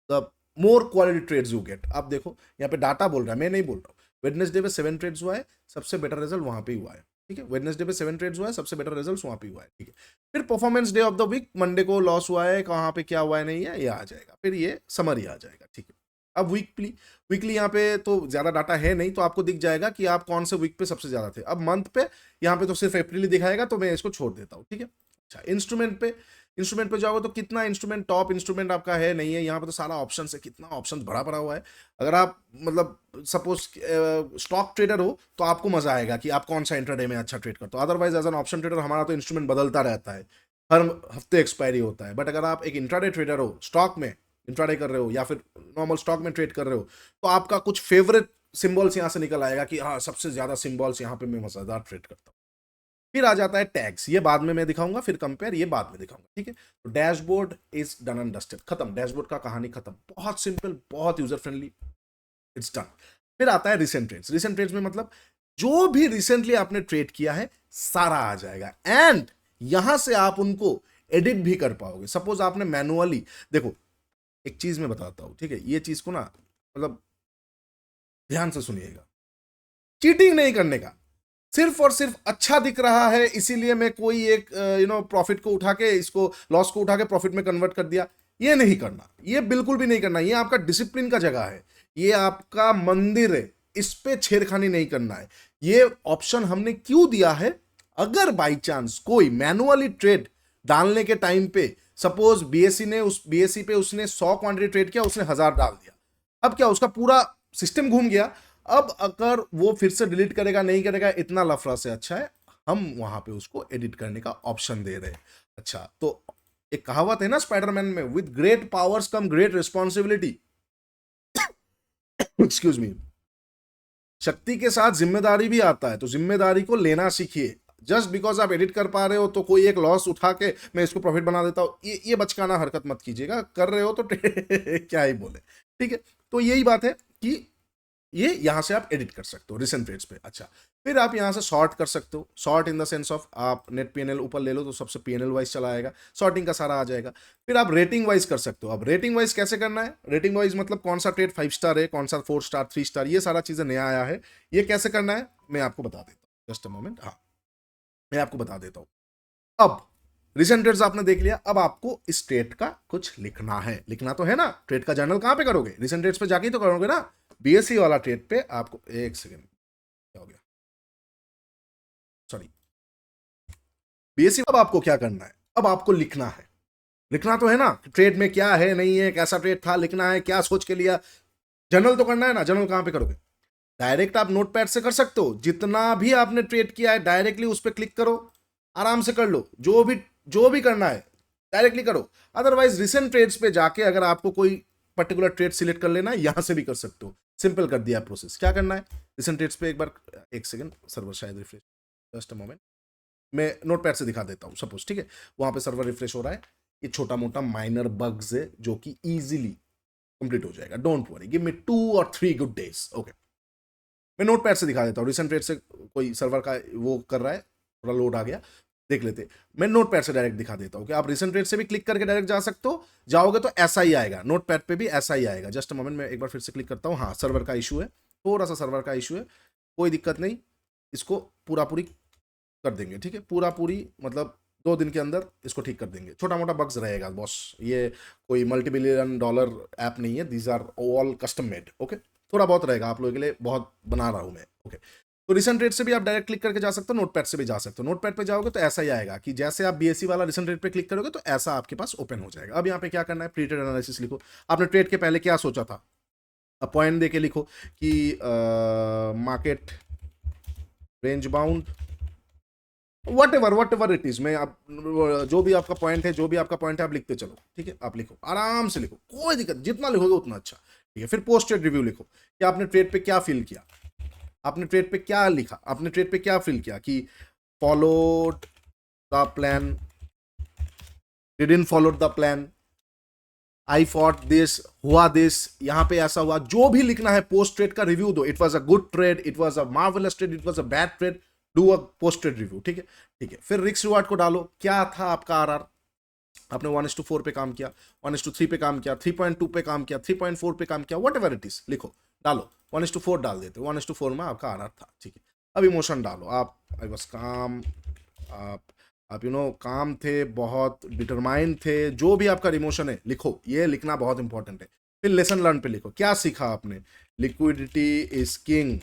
S1: the more quality trades you get. आप देखो यहाँ पे डाटा बोल रहा है, मैं नहीं बोल रहा हूँ। वेडनेसडे पे 7 ट्रेड्स हुआ है, सबसे बेटर रिजल्ट वहां पे हुआ है। ठीक है, वेडनेसडे पे 7 ट्रेड्स हुआ है, सबसे बेटर रिजल्ट वहां पे हुआ है। ठीक है, फिर performance day of the week, Monday को लॉस हुआ है, कहाँ पे क्या हुआ है नहीं है, ये आ जाएगा। फिर ये समरी आ जाएगा। ठीक है, अब वीकली, यहाँ पे तो ज्यादा डाटा है नहीं, तो आपको दिख जाएगा कि आप कौन से वीक पे सबसे ज्यादा थे। अब मंथ पे यहाँ पे तो सिर्फ अप्रैल ही दिखाएगा, तो मैं इसको छोड़ देता हूँ। ठीक है, अच्छा। इंस्ट्रूमेंट पे जाओगे तो कितना इंस्ट्रूमेंट, टॉप इंस्ट्रूमेंट आपका है नहीं है, यहाँ पे तो सारा ऑप्शन है, कितना ऑप्शन भरा पड़ा हुआ है। अगर आप मतलब सपोज स्टॉक ट्रेडर हो तो आपको मजा आएगा कि आप कौन सा इंट्राडे में अच्छा ट्रेड करते हो। Otherwise as an option trader हमारा तो इंस्ट्रूमेंट बदलता रहता है, हर हफ्ते एक्सपायरी होता है। बट अगर आप एक इंट्राडे ट्रेडर हो, स्टॉक में इंट्राडे कर रहे हो या फिर नॉर्मल स्टॉक में ट्रेड कर रहे हो, तो आपका कुछ फेवरेट सिंबल्स यहाँ से निकल आएगा कि हाँ सबसे ज्यादा सिंबल्स यहाँ पे मैं मजेदार ट्रेड करता हूँ। फिर आ जाता है टैग्स, ये बाद में मैं दिखाऊंगा, फिर कंपेयर ये बाद में दिखाऊंगा। ठीक है, तो dashboard is done and dusted, खत्म, डैशबोर्ड का कहानी खत्म, बहुत सिंपल, बहुत यूजर फ्रेंडली, इट्स डन। फिर आता है रिसेंट ट्रेड्स। रिसेंट ट्रेड्स में मतलब जो भी रिसेंटली आपने ट्रेड किया है सारा आ जाएगा, एंड यहां से आप उनको एडिट भी कर पाओगे। सपोज आपने मैनुअली, देखो एक चीज मैं बताता हूं, ठीक है, ये चीज को ना मतलब ध्यान से सुनिएगा, चीटिंग नहीं करने का, सिर्फ और सिर्फ अच्छा दिख रहा है इसीलिए मैं कोई एक प्रॉफिट को उठा के, इसको लॉस को उठा के प्रॉफिट में कन्वर्ट कर दिया, ये नहीं करना, ये बिल्कुल भी नहीं करना। ये आपका डिसिप्लिन का जगह है, ये आपका मंदिर है, इस पे छेड़खानी नहीं करना है। ये ऑप्शन हमने क्यों दिया है, अगर बाई चांस कोई मैनुअली ट्रेड डालने के टाइम पे, सपोज बीएससी पे उसने 100 क्वांटिटी ट्रेड किया, उसने 1000 डाल दिया, अब क्या उसका पूरा सिस्टम घूम गया। अब अगर वो फिर से डिलीट करेगा नहीं करेगा, इतना लफड़ा से अच्छा है हम वहां पे उसको एडिट करने का ऑप्शन दे रहे हैं। अच्छा, तो एक कहावत है ना स्पाइडरमैन में, with great powers come great responsibility. Excuse me, शक्ति के साथ जिम्मेदारी भी आता है, तो जिम्मेदारी को लेना सीखिए। जस्ट बिकॉज आप एडिट कर पा रहे हो तो कोई एक लॉस उठा के मैं इसको प्रॉफिट बना देता हूं, ये बचकाना हरकत मत कीजिएगा, कर रहे हो तो क्या ही बोले। ठीक है, तो यही बात है कि ये यहां से आप एडिट कर सकते हो रिसेंट ट्रेड्स पे। अच्छा, फिर आप यहां से सॉर्ट कर सकते हो, sort in the sense of आप नेट पीएनएल ऊपर ले लो तो सबसे पीएनएल वाइज चला आएगा, सॉर्टिंग का सारा आ जाएगा। फिर आप रेटिंग वाइज कर सकते हो। अब रेटिंग वाइज कैसे करना है, रेटिंग वाइज मतलब कौन सा ट्रेड 5 स्टार है, कौन सा 4 स्टार 3 स्टार, ये सारा चीजें नया आया है। ये कैसे करना है मैं आपको बता देता हूँ, जस्ट अ मोमेंट। हाँ, मैं आपको बता देता हूँ। अब रिसेंट ट्रेड्स आपने देख लिया, अब आपको इस ट्रेड का कुछ लिखना है, लिखना तो है ना। ट्रेड का जर्नल कहां पे करोगे, रिसेंट ट्रेड्स पे जाके तो करोगे ना। बीएससी वाला ट्रेड पे आपको, एक सेकेंड क्या हो गया, सॉरी, बीएससी अब आपको क्या करना है, अब आपको लिखना है। लिखना तो है ना, ट्रेड में क्या है नहीं है, कैसा ट्रेड था, लिखना है क्या सोच के लिया। जर्नल तो करना है ना, जर्नल कहां पे करोगे, डायरेक्ट आप नोटपैड से कर सकते हो, जितना भी आपने ट्रेड किया है डायरेक्टली उस पर क्लिक करो, आराम से कर लो, जो भी करना है डायरेक्टली करो। अदरवाइज रिसेंट ट्रेड्स पे जाके अगर आपको कोई पर्टिकुलर ट्रेड सिलेक्ट कर लेना, यहां से भी कर सकते हो, सिंपल कर दिया प्रोसेस। क्या करना है, रिसेंट ट्रेड्स पे एक बार, एक सेकंड सर्वर शायद रिफ्रेश, जस्ट अ मोमेंट, मैं नोटपैड से दिखा देता हूँ सपोज, ठीक है, वहां पे सर्वर रिफ्रेश हो रहा है, ये छोटा मोटा माइनर बग्स है जो कि इजीली कंप्लीट हो जाएगा, don't worry, give me 2 or 3 good days. Okay, मैं नोटपैड से दिखा देता हूँ, रिसेंट ट्रेड से कोई सर्वर का वो कर रहा है, थोड़ा लोड आ गया, देख लेते। मैं नोटपैड से डायरेक्ट दिखा देता हूँ कि आप रिसेंट ट्रेड से भी क्लिक करके डायरेक्ट जा सकते हो, जाओगे तो ऐसा ही आएगा, नोटपैड पे भी ऐसा ही आएगा। जस्ट मोमेंट, मैं एक बार फिर से क्लिक करता हूँ, हाँ सर्वर का इशू है, थोड़ा सा सर्वर का इशू है, कोई दिक्कत नहीं, इसको पूरा पूरी कर देंगे, ठीक है, पूरा पूरी मतलब 2 दिन के अंदर इसको ठीक कर देंगे। छोटा मोटा बग्स रहेगा बॉस, ये कोई $multi-billion ऐप नहीं है, these are all custom made. Okay, थोड़ा बहुत रहेगा आप लोगों के लिए, बहुत बना रहा हूं मैं। ओके, तो रिसेंट रेट से भी आप डायरेक्ट क्लिक करके जा सकते हो, नोटपैड से भी जा सकते हो। नोटपैड पे जाओगे तो ऐसा ही आएगा कि जैसे आप बीएससी वाला रिसेंट रेट पे क्लिक करोगे तो ऐसा आपके पास ओपन हो जाएगा। अब यहाँ पे क्या करना है, प्री ट्रेड एनालिसिस लिखो, आपने ट्रेड के पहले क्या सोचा था, अब पॉइंट दे के लिखो कि market range bound, what ever it is, मैं आप जो भी आपका पॉइंट है, जो भी आपका पॉइंट है आप लिखते चलो, ठीक है, आप लिखो आराम से लिखो, कोई दिक्कत, जितना लिखोगे उतना अच्छा, ठीक है। फिर पोस्ट ट्रेड रिव्यू लिखो कि आपने ट्रेड पे क्या फील किया, आपने ट्रेड पे क्या लिखा, आपने ट्रेड पे क्या फील किया कि followed the plan, didn't follow the plan, I fought this, हुआ दिस, यहां पे ऐसा हुआ, जो भी लिखना है पोस्ट ट्रेड का रिव्यू दो, it was a good trade, it was a marvellous trade, it was a bad trade, do a post trade review, ठीक है, ठीक है। फिर रिस्क रिवार्ड को डालो, क्या था आपका आरआर, आपने 1:4 पे काम किया, 1:3 पे काम किया, 3.2 पे काम किया, 3.4 पे काम किया, वट एवर इट इज लिखो, डालो, 1:4 डाल देते, 1:4 में आपका आरआर था, ठीक है। अब इमोशन डालो, आप आई वाज काम, आप यू नो काम थे, बहुत डिटरमाइंड थे, जो भी आपका इमोशन है लिखो, ये लिखना बहुत इंपॉर्टेंट है। फिर लेसन लर्न पे लिखो, क्या सीखा आपने, liquidity is king,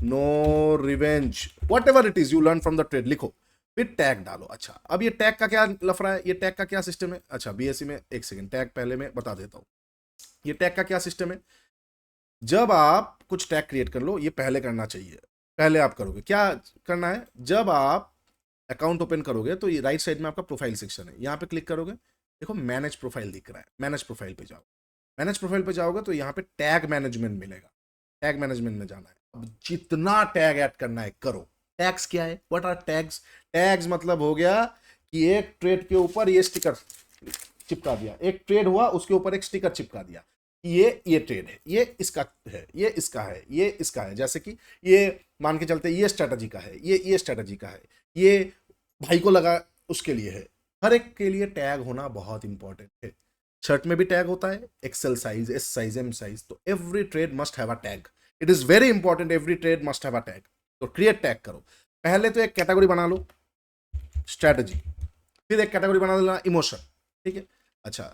S1: no revenge, whatever it is you learn from the trade, लिखो। फिर टैग डालो। अच्छा, अब ये टैग का क्या लफड़ा है, ये टैग का क्या सिस्टम है, अच्छा बीएससी में, एक सेकंड टैग पहले मैं बता देता हूँ, ये टैग का क्या सिस्टम है। जब आप कुछ टैग क्रिएट कर लो, ये पहले करना चाहिए, पहले आप करोगे, क्या करना है, जब आप अकाउंट ओपन करोगे तो ये राइट साइड में आपका प्रोफाइल सेक्शन है, यहाँ पे क्लिक करोगे, देखो मैनेज प्रोफाइल दिख रहा है, मैनेज प्रोफाइल पे जाओ, मैनेज प्रोफाइल पे जाओगे तो यहाँ पे टैग मैनेजमेंट मिलेगा, टैग मैनेजमेंट में जाना है। अब जितना टैग ऐड करना है करो। टैग्स क्या है, व्हाट आर टैग्स, टैग्स मतलब हो गया कि एक ट्रेड के ऊपर ये स्टिकर चिपका दिया, एक ट्रेड हुआ उसके ऊपर एक स्टिकर चिपका दिया, ये ट्रेड है, ये इसका है, ये इसका है, ये इसका है, जैसे कि ये मान के चलते ये स्ट्रेटजी का है, ये स्ट्रेटजी का है, ये भाई को लगा उसके लिए है। हर एक के लिए टैग होना बहुत इंपॉर्टेंट है। शर्ट में भी टैग होता है, XL size, S size, M size, तो every trade must have a tag, it is very important, every trade must have a tag. तो क्रिएट टैग करो, पहले तो एक कैटेगरी बना लो स्ट्रेटजी, फिर एक कैटेगरी बना देना इमोशन, ठीक है। अच्छा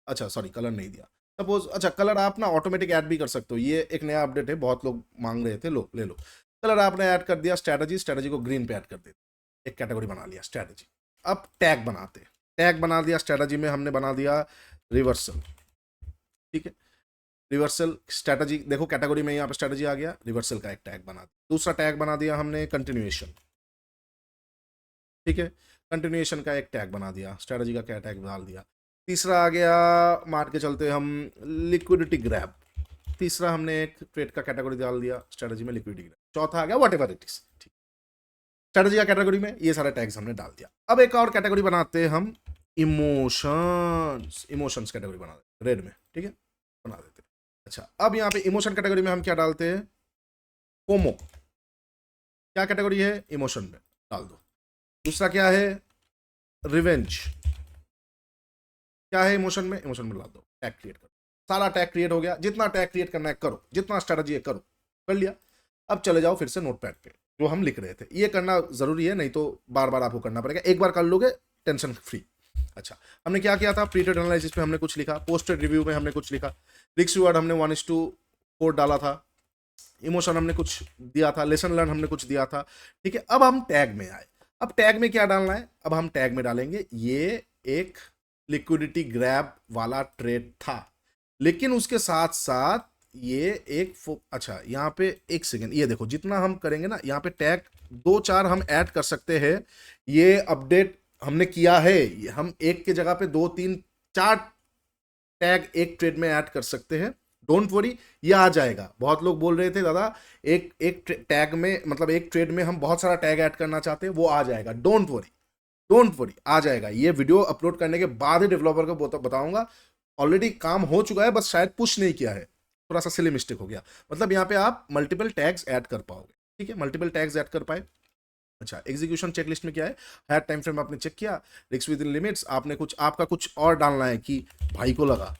S1: अच्छा सॉरी, कलर नहीं दिया, सपोज, अच्छा कलर आप ना ऑटोमेटिक ऐड भी कर सकते हो, ये एक नया अपडेट है, बहुत लोग मांग रहे थे, लो ले लो, कलर आपने ऐड कर दिया, स्ट्रेटजी, स्ट्रेटजी को ग्रीन पे ऐड कर देते, एक कैटेगरी बना लिया स्ट्रेटजी। अब टैग बनाते, टैग बना दिया स्ट्रेटजी में, हमने बना दिया रिवर्सल, ठीक है, रिवर्सल स्ट्रेटजी, देखो कैटेगरी में यहाँ पे स्ट्रेटजी आ गया, रिवर्सल का एक टैग बना दिया। दूसरा टैग बना दिया हमने कंटिन्यूएशन, ठीक है, कंटिन्यूएशन का एक टैग बना दिया, स्ट्रेटजी का क्या टैग डाल दिया। तीसरा आ गया, मान के चलते हम लिक्विडिटी ग्रैब, तीसरा हमने एक ट्रेड का कैटेगरी डाल दिया स्ट्रेटजी में, लिक्विडिटी ग्रैब। चौथा आ गया व्हाट एवर इट इज, ठीक, स्ट्रेटजी का कैटेगरी में ये सारे टैग्स हमने डाल दिया। अब एक और कैटेगरी बनाते हैं हम, इमोशंस, इमोशंस कैटेगरी बना देते रेड में, ठीक है, बना देते। अच्छा, अब यहाँ पे इमोशन कैटेगरी में हम क्या डालते हैं, फोमो, क्या कैटेगरी है, इमोशन में डाल दो। दूसरा क्या है, रिवेंज, क्या है इमोशन में, इमोशन में डाल दो, टैग क्रिएट करो, सारा टैग क्रिएट हो गया, जितना टैग क्रिएट करना है करो, जितना स्ट्रेटजी है करो, कर लिया। अब चले जाओ फिर से नोटपैड पे, जो हम लिख रहे थे, ये करना जरूरी है, नहीं तो बार बार आपको करना पड़ेगा, एक बार कर लोगे टेंशन फ्री। अच्छा, हमने क्या किया था, प्री ट्रेड एनालिसिस में हमने कुछ लिखा, पोस्ट ट्रेड रिव्यू में हमने कुछ लिखा, रिस्क रिवार्ड हमने 1:4 डाला था, इमोशन हमने कुछ दिया था, लेसन लर्न हमने कुछ दिया था, ठीक है। अब हम टैग में आए, अब टैग में क्या डालना है, अब हम टैग में डालेंगे ये एक लिक्विडिटी ग्रैब वाला ट्रेड था, लेकिन उसके साथ साथ ये एक अच्छा यहाँ पे एक सेकेंड, ये देखो जितना हम करेंगे ना, यहाँ पे टैग 2-4 हम ऐड कर सकते हैं, ये अपडेट हमने किया है, हम एक के जगह पे 2-3-4 टैग एक ट्रेड में ऐड कर सकते हैं। डोंट वरी, ये आ जाएगा। बहुत लोग बोल रहे थे दादा एक एक टैग में, मतलब एक ट्रेड में हम बहुत सारा टैग ऐड करना चाहते हैं, वो आ जाएगा। डोंट वरी, डोंट वरी, आ जाएगा। ये वीडियो अपलोड करने के बाद ही डेवलपर को बताऊंगा। ऑलरेडी काम हो चुका है, बस शायद पुश नहीं किया है, थोड़ा सा सिली मिस्टेक हो गया। मतलब यहाँ पे आप मल्टीपल टैग्स ऐड कर पाओगे, ठीक है, मल्टीपल टैग्स ऐड कर पाए। अच्छा, एग्जीक्यूशन चेकलिस्ट में क्या है, हायर टाइम फ्रेम आपने चेक किया, रिस्क विद इन लिमिट्स, आपने कुछ आपका कुछ और डालना है कि भाई को लगा,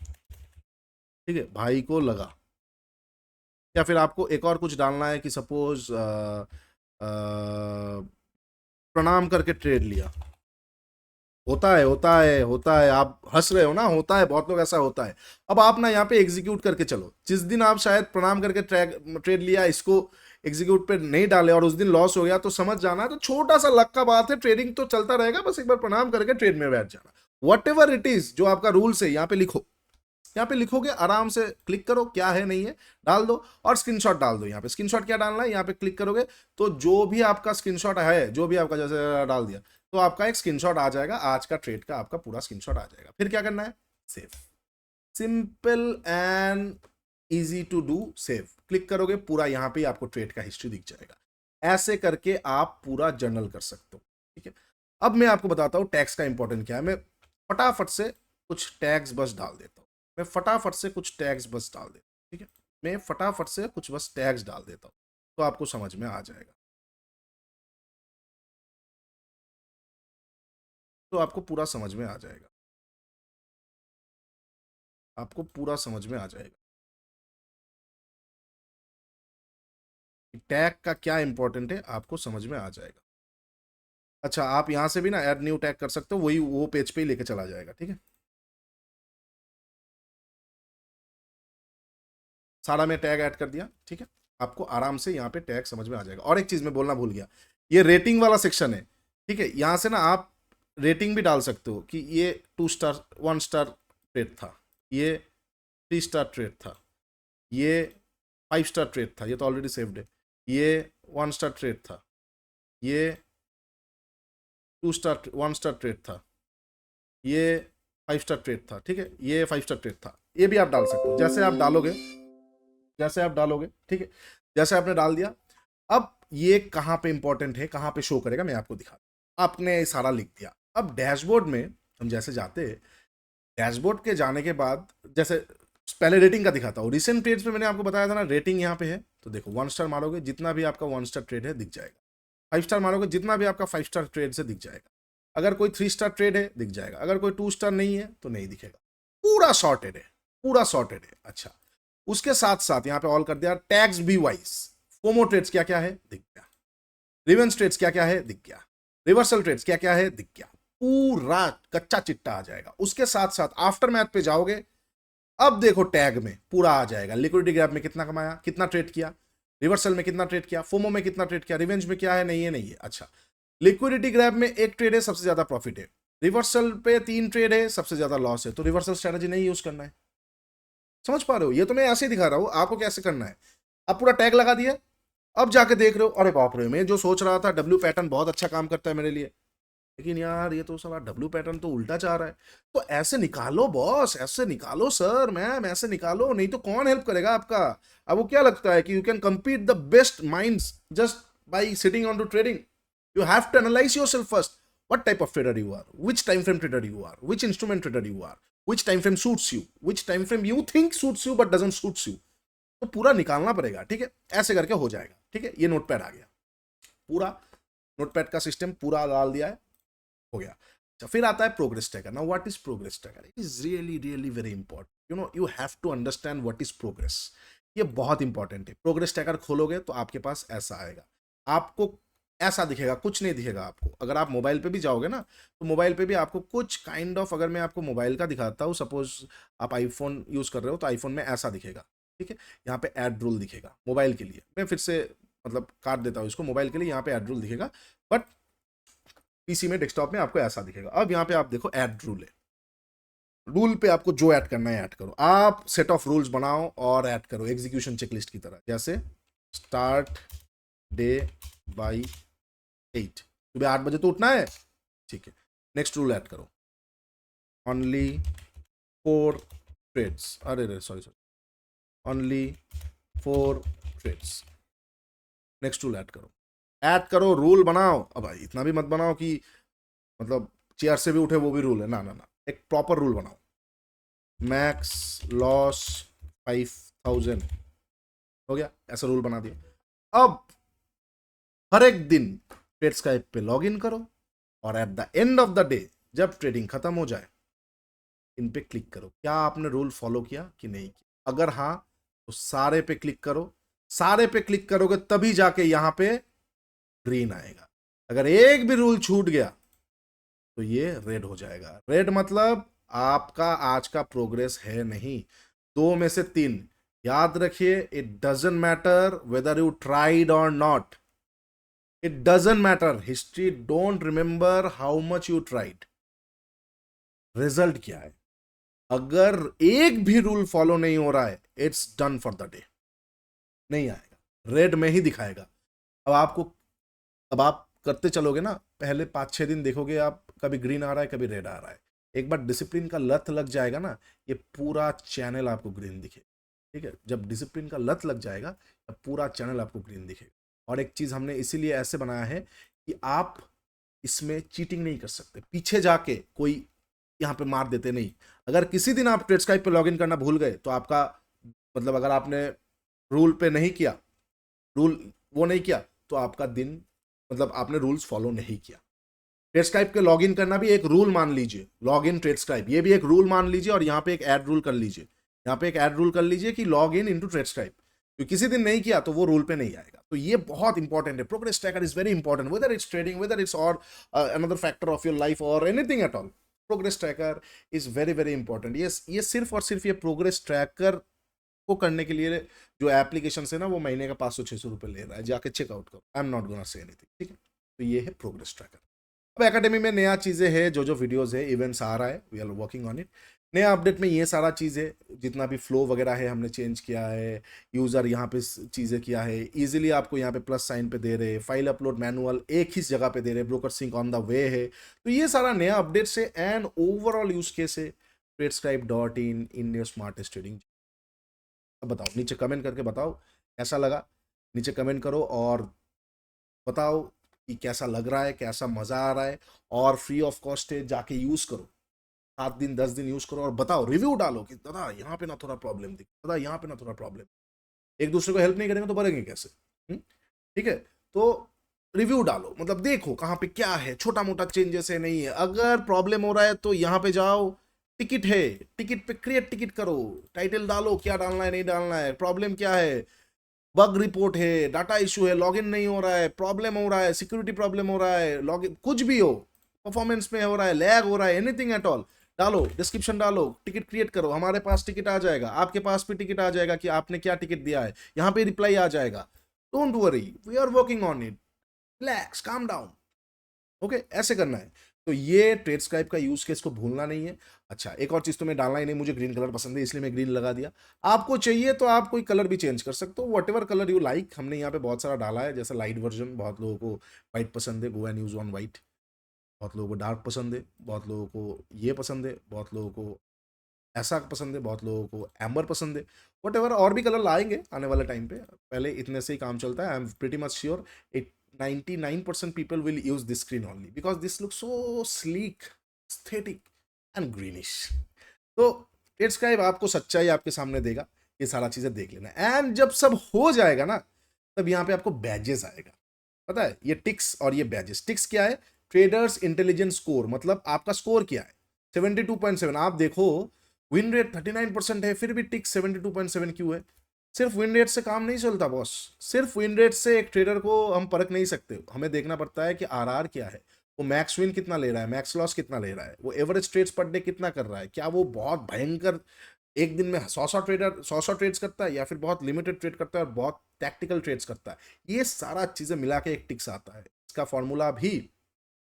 S1: ठीक है, भाई को लगा, या फिर आपको एक और कुछ डालना है कि सपोज प्रणाम करके ट्रेड लिया। होता है, होता है, होता है, आप हंस रहे हो ना, होता है, बहुत लोग ऐसा होता है। अब आप ना यहाँ पे एग्जीक्यूट करके चलो। जिस दिन आप शायद प्रणाम करके ट्रेड लिया, इसको एग्जीक्यूट पे नहीं डाले और उस दिन लॉस हो गया, तो समझ जाना, तो छोटा सा लक का बात है, ट्रेडिंग तो चलता रहेगा, बस एक बार प्रणाम करके ट्रेड में बैठ जाना। वट एवर इट इज, जो आपका रूल्स है यहाँ पे लिखो, यहाँ पे लिखोगे, आराम से क्लिक करो, क्या है नहीं है डाल दो, और स्क्रीनशॉट डाल दो। यहाँ पे स्क्रीनशॉट क्या डालना है, यहाँ पे क्लिक करोगे तो जो भी आपका स्क्रीनशॉट है, जो भी आपका जैसे डाल दिया, तो आपका एक स्क्रीनशॉट आ जाएगा, आज का ट्रेड का आपका पूरा स्क्रीनशॉट आ जाएगा। फिर क्या करना है, save. Simple and easy to do, save. Click करोगे, पूरा यहाँ पे आपको ट्रेड का हिस्ट्री दिख जाएगा। ऐसे करके आप पूरा जर्नल कर सकते हो, ठीक है। अब मैं आपको बताता हूँ टैक्स का इंपॉर्टेंट क्या है। मैं फटाफट से कुछ टैग्स बस डाल देता हूँ, मैं फटाफट से कुछ टैग्स बस डाल देता हूँ, ठीक है। मैं फटाफट से कुछ बस टैग्स डाल देता हूँ, तो आपको समझ में आ जाएगा, तो आपको पूरा समझ में आ जाएगा, आपको पूरा समझ में आ जाएगा कि टैग का क्या इंपॉर्टेंट है, आपको समझ में आ जाएगा। अच्छा, आप यहां से भी ना ऐड न्यू टैग कर सकते हो, वही वो पेज पे ही लेके चला जाएगा, ठीक है। सारा मैं टैग ऐड कर दिया, ठीक है। आपको आराम से यहाँ पे टैग समझ में आ जाएगा। और एक चीज मैं बोलना भूल गया, ये रेटिंग वाला सेक्शन है, ठीक है। यहाँ से ना आप रेटिंग भी डाल सकते हो कि ये 2 स्टार 1 स्टार ट्रेड था, ये 3 स्टार ट्रेड था, ये 5 स्टार ट्रेड था, ये तो ऑलरेडी सेव्ड है, ये 1 स्टार ट्रेड था, ये 1 स्टार ट्रेड था, ये 5 स्टार ट्रेड था, ठीक है, ये 5 स्टार ट्रेड था। ये भी आप डाल सकते हो, जैसे आप डालोगे, जैसे आप डालोगे, ठीक है, जैसे आपने डाल दिया। अब ये कहाँ पे इंपॉर्टेंट है, कहाँ पे शो करेगा, मैं आपको दिखा दूँ। आपने सारा लिख दिया। अब डैशबोर्ड में हम जैसे जाते हैं, डैशबोर्ड के जाने के बाद जैसे पहले रेटिंग का दिखाता हूँ। रिसेंट ट्रेड्स में मैंने आपको बताया था ना, रेटिंग यहाँ पे है, तो देखो 1 स्टार मारोगे, जितना भी आपका 1 स्टार ट्रेड है दिख जाएगा। 5 स्टार मारोगे, जितना भी आपका 5 स्टार ट्रेड से दिख जाएगा। अगर कोई 3 स्टार ट्रेड है दिख जाएगा, अगर कोई 2 स्टार नहीं है तो नहीं दिखेगा। पूरा सॉर्टेड है, पूरा सॉर्टेड है। अच्छा, उसके साथ साथ यहाँ पे ऑल कर दिया, टैग्स भी वाइज। फोमो ट्रेड्स क्या क्या है दिख गया, रिवेंस ट्रेड्स क्या क्या है दिख गया, रिवर्सल ट्रेड्स क्या क्या है दिख गया, पूरा कच्चा चिट्टा आ जाएगा। उसके साथ साथ आफ्टर मैथ पे जाओगे, अब देखो टैग में पूरा आ जाएगा, लिक्विडिटी गैप में कितना कमाया, कितना ट्रेड किया, रिवर्सल में कितना ट्रेड किया, फोमो में कितना ट्रेड किया, रिवेंज में क्या है, नहीं है, नहीं है। अच्छा, लिक्विडिटी ग्रैब में एक ट्रेड है, सबसे ज्यादा प्रॉफिट है, रिवर्सल पे 3 ट्रेड है, सबसे ज्यादा लॉस है, तो रिवर्सल स्ट्रेटजी नहीं यूज करना है। समझ पा रहे हो, ये तो मैं ऐसे ही दिखा रहा हूं आपको कैसे करना है। अब पूरा टैग लगा दिया, अब जाके देख रहे हो, अरे बाप रे, मैं जो सोच रहा था डब्ल्यू पैटर्न बहुत अच्छा काम करता है मेरे लिए, लेकिन यार ये तो साला डब्ल्यू पैटर्न तो उल्टा चाह रहा है। तो ऐसे निकालो बॉस, ऐसे निकालो सर मैम, ऐसे निकालो, नहीं तो कौन हेल्प करेगा आपका। अब वो क्या लगता है कि you can compete the best minds just by sitting on to trading? You have to analyze yourself first. What type of trader you are, which time frame trader you are, which instrument trader you are, which time frame suits you, which time frame you think suits you but doesn't suits you. तो पूरा निकालना पड़ेगा, ठीक है। ऐसे करके हो जाएगा, ठीक है। ये नोटपैड आ गया, पूरा नोटपैड का सिस्टम पूरा डाल दिया है, हो गया। अच्छा, फिर आता है progress tracker. Now what is progress tracker? It is really really very important, you know, you have to understand what is progress. ये बहुत इंपॉर्टेंट है। प्रोग्रेस ट्रैकर खोलोगे तो आपके पास ऐसा आएगा, आपको ऐसा दिखेगा, कुछ नहीं दिखेगा आपको। अगर आप मोबाइल पे भी जाओगे ना, तो मोबाइल पे भी आपको कुछ काइंड ऑफ, अगर मैं आपको मोबाइल का दिखाता हूँ, सपोज आप आईफोन यूज कर रहे हो, तो आईफोन में ऐसा दिखेगा, ठीक है। यहाँ पे एड रूल दिखेगा मोबाइल के लिए, मैं फिर से मतलब काट देता हूँ इसको, मोबाइल के लिए यहाँ पे एड रूल दिखेगा, बट पीसी में, डेस्कटॉप में आपको ऐसा दिखेगा। अब यहाँ पे आप देखो ऐड रूल है, रूल पे आपको जो ऐड करना है ऐड करो। आप सेट ऑफ रूल्स बनाओ और ऐड करो एग्जीक्यूशन चेकलिस्ट की तरह, जैसे स्टार्ट डे बाई 8, सुबह 8 बजे तो उठना है, ठीक है। नेक्स्ट रूल ऐड करो, ओनली 4 ट्रेड्स, अरे sorry only 4 trades. Next rule add करो, रूल बनाओ। अब भाई इतना भी मत बनाओ कि मतलब चेयर से भी उठे वो भी रूल है, ना ना ना, एक प्रॉपर रूल बनाओ। मैक्स लॉस 5000 हो गया, ऐसा रूल बना दिया। अब हर एक दिन ट्रेडस्काइप पे लॉग इन करो और at the end of the day जब ट्रेडिंग खत्म हो जाए इन पे क्लिक करो, क्या आपने रूल फॉलो किया कि नहीं किया। अगर हाँ तो सारे पे क्लिक करो, सारे पे क्लिक करोगे तभी जाके यहां पे ग्रीन आएगा। अगर एक भी रूल छूट गया तो ये रेड हो जाएगा। रेड मतलब आपका आज का प्रोग्रेस है नहीं। 2 में से 3 याद रखिए, it doesn't matter whether you tried और not, it doesn't matter, history don't remember how much you tried, result क्या है। अगर एक भी रूल फॉलो नहीं हो रहा है it's done for the day, नहीं आएगा, रेड में ही दिखाएगा। अब आपको, अब आप करते चलोगे ना, पहले 5-6 दिन देखोगे आप, कभी ग्रीन आ रहा है कभी रेड आ रहा है। एक बार डिसिप्लिन का लत लग जाएगा ना, ये पूरा चैनल आपको ग्रीन दिखेगा। ठीक है, जब डिसिप्लिन का लत लग जाएगा तब पूरा चैनल आपको ग्रीन दिखेगा। और एक चीज हमने इसीलिए ऐसे बनाया है कि आप इसमें चीटिंग नहीं कर सकते, पीछे जाके कोई यहाँ पे मार देते नहीं। अगर किसी दिन आप ट्रेडस्काइप पे लॉगिन करना भूल गए तो आपका मतलब, अगर आपने रूल पे नहीं किया, रूल वो नहीं किया, तो आपका दिन मतलब आपने रूल्स फॉलो नहीं किया। ट्रेडस्काइप के लॉगिन करना भी एक रूल मान लीजिए, लॉग इन ट्रेडस्काइप ये भी एक रूल मान लीजिए, और यहाँ पे एक ऐड रूल कर लीजिए, यहाँ पे एक ऐड रूल कर लीजिए कि लॉग इन इनटू ट्रेडस्काइप। तो किसी दिन नहीं किया तो वो रूल पे नहीं आएगा। तो ये बहुत इंपॉर्टेंट है, progress tracker is very important, whether it's trading, whether it's or another factor of your life or anything at all. Progress tracker is very very important. ये सिर्फ और सिर्फ ये प्रोग्रेस ट्रैकर को करने के लिए जो एप्लीकेशन है ना, वो महीने का 500-600 रुपये ले रहा है, जाके चेकआउट करो। I am not gonna say anything, ठीक है। तो ये है प्रोग्रेस ट्रैकर। अब एकेडमी में नया चीज़ें हैं, जो वीडियोस है, इवेंट्स आ रहा है, we are working on it. नया अपडेट में ये सारा चीज़ है, जितना भी फ्लो वगैरह है हमने चेंज किया है, यूज़र यहाँ पे चीज़ें किया है, इजीली आपको यहाँ पे प्लस साइन पे दे रहे, फाइल अपलोड मैनुअल एक ही जगह पे दे रहे, broker sync on the way है। तो ये सारा नया अपडेट्स है एंड ओवरऑल यूज केस है ट्रेडस्काइप.in, इंडिया स्मार्टेस्ट ट्रेडिंग। अब बताओ, नीचे कमेंट करके बताओ कैसा लगा, नीचे कमेंट करो और बताओ कि कैसा लग रहा है, कैसा मजा आ रहा है। और फ्री ऑफ कॉस्ट है, जाके यूज करो, 7 दिन 10 दिन यूज करो और बताओ, रिव्यू डालो कि दादा यहाँ पे ना थोड़ा प्रॉब्लम दिख, दादा यहाँ पे ना थोड़ा प्रॉब्लम। एक दूसरे को हेल्प नहीं करेंगे तो बढ़ेंगे कैसे। ठीक है, तो रिव्यू डालो, मतलब देखो कहाँ पे क्या है, छोटा मोटा चेंजेस है नहीं है। अगर प्रॉब्लम हो रहा है तो यहाँ पे जाओ, टिकट है, टिकट पे क्रिएट टिकट करो, टाइटल डालो क्या डालना है नहीं डालना है, प्रॉब्लम क्या है, बग रिपोर्ट है, डाटा इशू है, लॉगिन नहीं हो रहा है, प्रॉब्लम हो रहा है, सिक्योरिटी प्रॉब्लम हो रहा है, लॉगिन कुछ भी हो, परफॉर्मेंस में हो रहा है, लैग हो रहा है, एनीथिंग एट ऑल, डालो, डिस्क्रिप्शन डालो, टिकट क्रिएट करो, हमारे पास टिकट आ जाएगा, आपके पास भी टिकट आ जाएगा कि आपने क्या टिकट दिया है, यहाँ पे रिप्लाई आ जाएगा। Don't worry, we are working on it, relax, calm down. Okay, ऐसे करना है। तो ये ट्रेडस्काइप का यूज केस को भूलना नहीं है। अच्छा, एक और चीज तो मैं डालना ही नहीं, मुझे ग्रीन कलर पसंद है इसलिए मैं ग्रीन लगा दिया। आपको चाहिए तो आप कोई कलर भी चेंज कर सकते हो, what ever colour you like. हमने यहाँ पे बहुत सारा डाला है, जैसे लाइट वर्जन, बहुत लोगों को व्हाइट पसंद है, go and use on white. बहुत लोगों को डार्क पसंद है, बहुत लोगों को ये पसंद है, बहुत लोगों को ऐसा पसंद है, बहुत लोगों को एम्बर पसंद है। वट एवर और भी कलर लाएंगे आने वाले टाइम पे, पहले इतने से ही काम चलता है। I am pretty much sure it 99% people will use this screen only because this looks so sleek, aesthetic and greenish. तो ट्रेडस्काइप आपको सच्चाई आपके सामने देगा, ये सारा चीजें देख लेना। एंड जब सब हो जाएगा ना, तब यहाँ पे आपको बैजेस आएगा, पता है, ये टिक्स और ये बैजेस। टिक्स क्या है? ट्रेडर्स इंटेलिजेंस स्कोर, मतलब आपका स्कोर क्या है, 72.7। आप देखो विन रेट 39% है, फिर भी टिक्स 72.7 क्यों है? सिर्फ विन रेट से काम नहीं चलता बॉस, सिर्फ विन रेट से एक ट्रेडर को हम परख नहीं सकते। हमें देखना पड़ता है कि आरआर क्या है, वो मैक्स विन कितना ले रहा है, मैक्स लॉस कितना ले रहा है, वो एवरेज ट्रेड्स पर डे कितना कर रहा है, क्या वो बहुत भयंकर एक दिन में 100 ट्रेड्स करता है, या फिर बहुत लिमिटेड ट्रेड करता है और बहुत टैक्टिकल ट्रेड्स करता है। ये सारा चीजें मिला के एक टिक्स आता है, इसका फॉर्मूला भी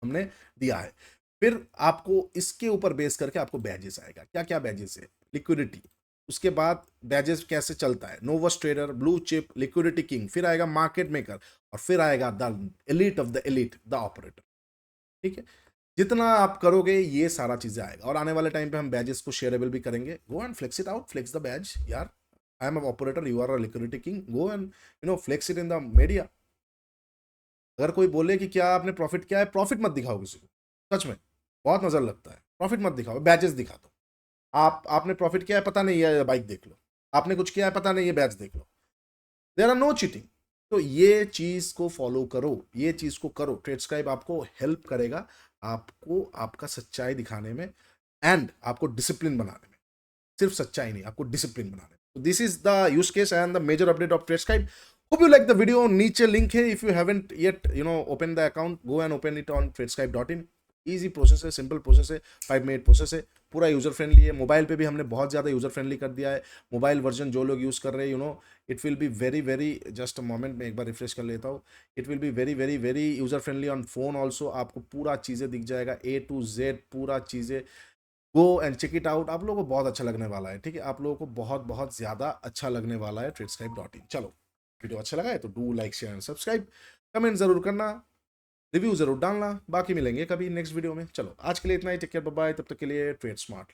S1: हमने दिया है। फिर आपको इसके ऊपर बेस करके आपको बैजेस आएगा। क्या क्या बैजेस है? लिक्विडिटी, उसके बाद बैजेस कैसे चलता है, novus trader, blue chip, liquidity king, फिर आएगा मार्केट मेकर, और फिर आएगा the elite of the elite, the operator. ठीक है, जितना आप करोगे ये सारा चीजें आएगा। और आने वाले टाइम पे हम बैजेस को शेयरेबल भी करेंगे। Go and flex it out, flex the badge यार। I am a operator, you are a liquidity king, go and flex it in the media. अगर कोई बोले कि क्या आपने प्रॉफिट किया है, प्रॉफिट मत दिखाओ किसी को, सच में बहुत नजर लगता है। प्रॉफिट मत दिखाओ, बैजेस दिखा दो। आपने प्रॉफिट किया है पता नहीं, है बाइक देख लो। आपने कुछ किया है पता नहीं, है बैच देख लो। There are no cheating. तो ये चीज को फॉलो करो, ये चीज को करो। ट्रेडस्क्राइब आपको हेल्प करेगा, आपको आपका सच्चाई दिखाने में एंड आपको डिसिप्लिन बनाने में। सिर्फ सच्चाई नहीं, आपको डिसिप्लिन बनाने में। तो this is the use case and the major update of Tradescribe. Hope you like the video. नीचे लिंक है, if you haven't yet open the account, go and open it on tradescribe.in। Easy process है, सिंपल प्रोसेस है, 5 मिनट प्रोसेस है, पूरा यूजर फ्रेंडली है। मोबाइल पे भी हमने बहुत ज़्यादा यूजर फ्रेंडली कर दिया है। मोबाइल वर्जन जो लोग यूज़ कर रहे हैं, it will be very very, just a moment में एक बार रिफ्रेश कर लेता हूँ। It will be very very very user friendly on phone also. आपको पूरा चीज़ें दिख जाएगा, A to Z पूरा चीज़ें। Go and check it out, आप लोगों को बहुत अच्छा लगने वाला है। ठीक है, आप लोगों को बहुत बहुत ज़्यादा अच्छा लगने वाला है tradescribe.in। चलो, वीडियो अच्छा लगा है तो do like share and subscribe, comment ज़रूर करना, रिव्यू ज़रूर डालना। बाकी मिलेंगे कभी नेक्स्ट वीडियो में। चलो आज के लिए इतना ही, टेक केयर, बाय बाय। तब तक के लिए ट्रेड स्मार्ट।